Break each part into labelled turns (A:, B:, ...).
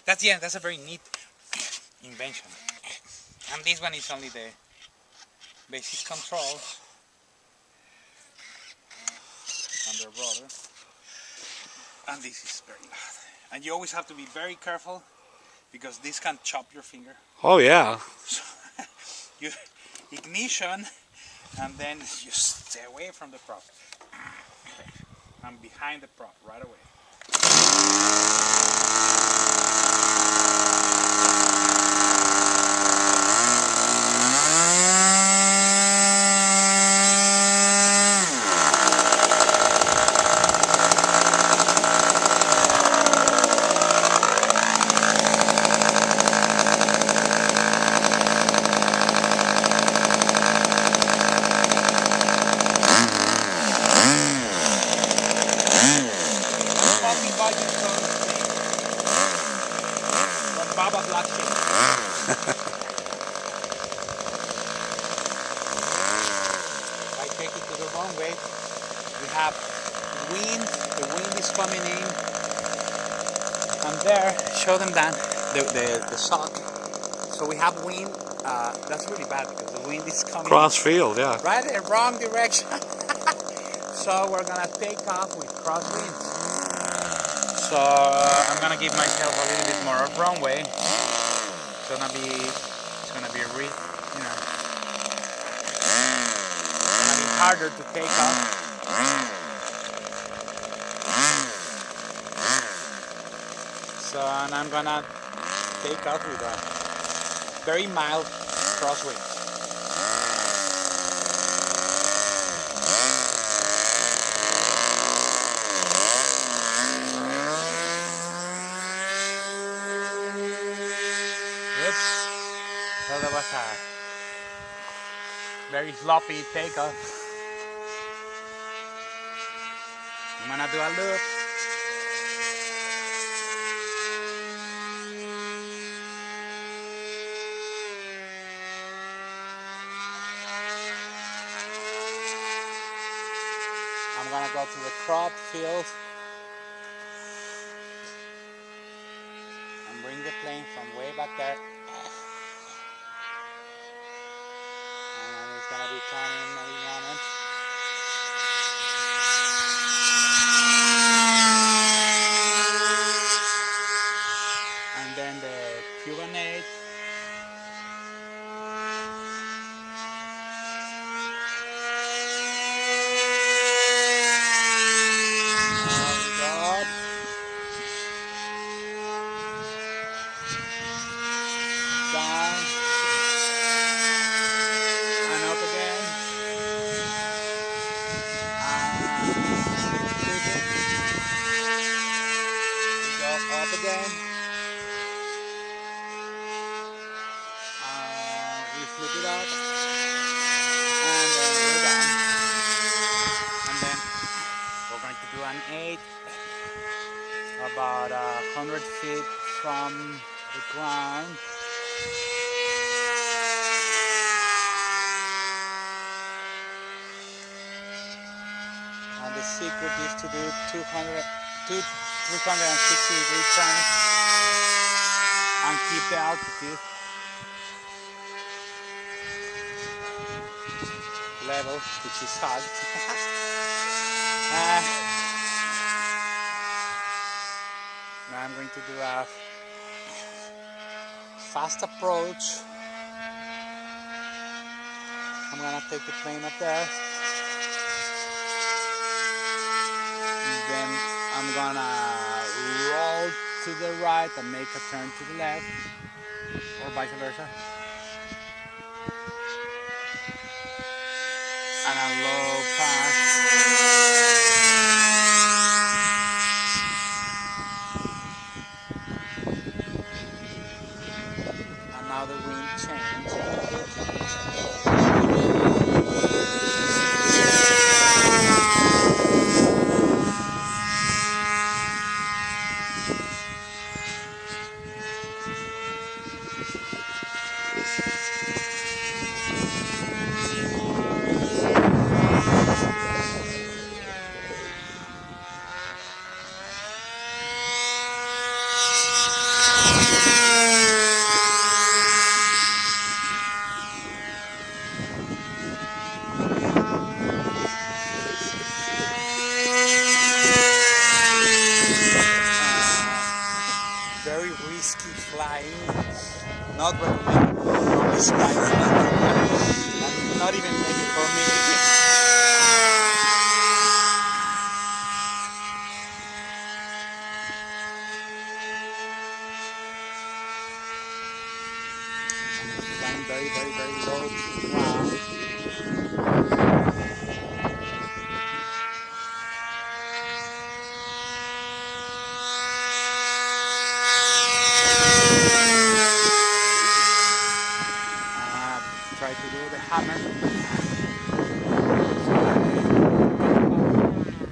A: That's a very neat invention. And this one is only the basic controls under rudder. And this is very loud. And you always have to be very careful because this can chop your finger.
B: Oh yeah.
A: So you ignition and then you stay away from the prop. I'm behind the prop right away. If I take it to the wrong way, we have wind, the wind is coming in, and there, show them that, the shot. So we have wind, that's really bad because the wind is coming
B: Cross field, yeah.
A: right in the wrong direction. So we're gonna take off with cross winds. So I'm gonna give myself a little bit more runway. It's gonna be harder to take off. So and I'm gonna take off with a very mild crosswind. Oops. So that was a very sloppy takeoff. I'm gonna do a loop. I'm gonna go to the crop field and bring the plane from way back there. And it's gonna be coming any moment. And then the Cubanate. Down and up again, flip it. We go up again, we flip it up, and then we're done. And then we're going to do an 8 about 100 feet from the ground. And the secret is to do 360 degree turns and keep the altitude level, which is hard. Now I'm going to do a fast approach. I'm gonna take the plane up there. Then I'm gonna roll to the right and make a turn to the left, or vice versa. And a low pass. And now the wind changes. risky flying. Not recommended for this price. And not even maybe for me. Flying very, very, very low to the ground. Try to do the hammer.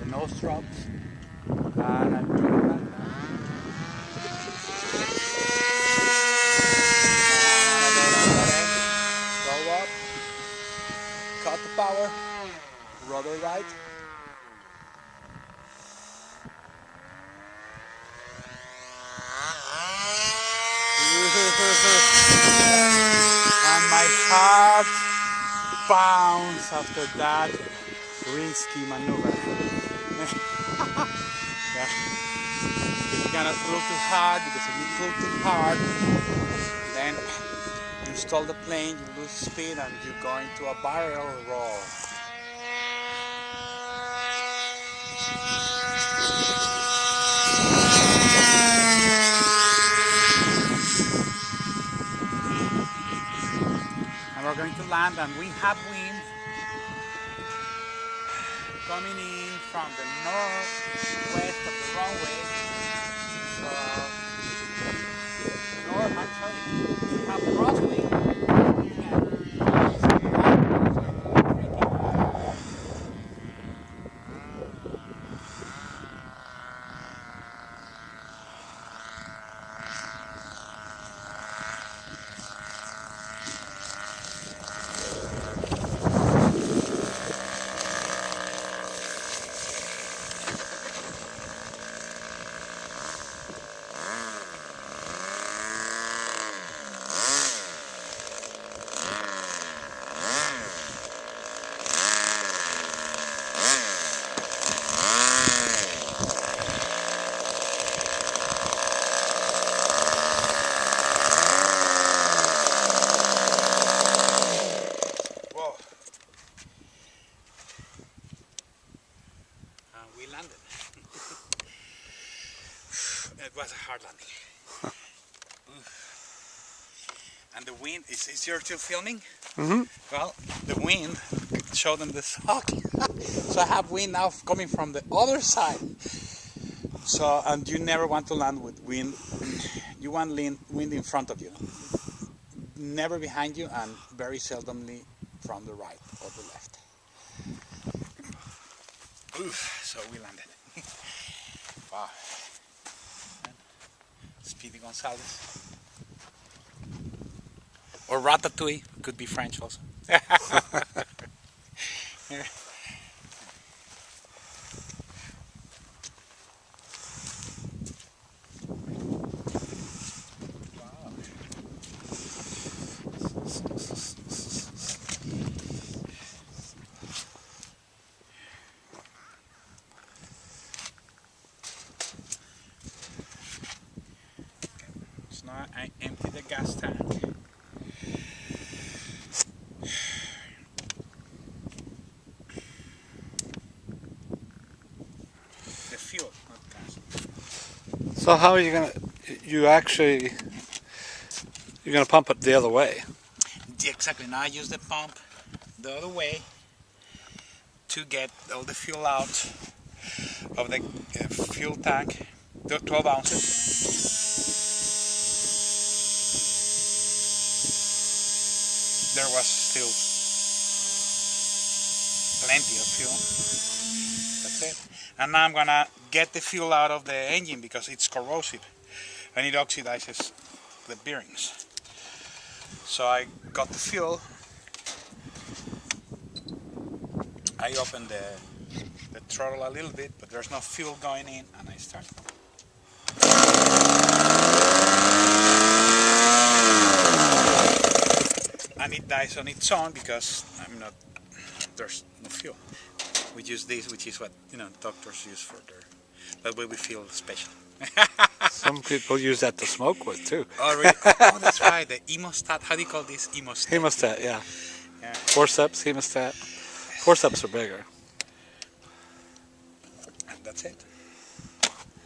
A: The nose drops. And I'm doing that. Go up. Cut the power. Rudder right. And my heart bounce after that risky maneuver. Yeah. You cannot pull too hard, because if you pull too hard, then you stall the plane, you lose speed, and you go into a barrel roll. And we're going to land, and we have wind coming in from the northwest of the runway. We have crosswind. We landed. It was a hard landing. And the wind, is you're still filming?
B: Mm-hmm.
A: Well, the wind showed them the sock. So I have wind now coming from the other side. So, and you never want to land with wind. You want wind in front of you. Never behind you, and very seldomly from the right or the left. So we landed. Wow. And Speedy Gonzalez. Or Ratatouille, could be French also. Now I empty the gas tank. The fuel, not gas.
B: So how are you gonna? You're gonna pump it the other way.
A: Yeah, exactly. Now I use the pump the other way to get all the fuel out of the fuel tank. 12 ounces. There was still plenty of fuel. That's it. And now I'm gonna get the fuel out of the engine because it's corrosive and it oxidizes the bearings. So I got the fuel. I opened the throttle a little bit, but there's no fuel going in, and I start. And it dies on its own because there's no fuel. We use this, which is what doctors use for their. That way we feel special.
B: So Some people use that to smoke with too.
A: Oh, really? Oh, that's right. The hemostat. How do you call this? Hemostat.
B: Hemostat, yeah.
A: Yeah.
B: Forceps, hemostat. Forceps are bigger.
A: And that's it.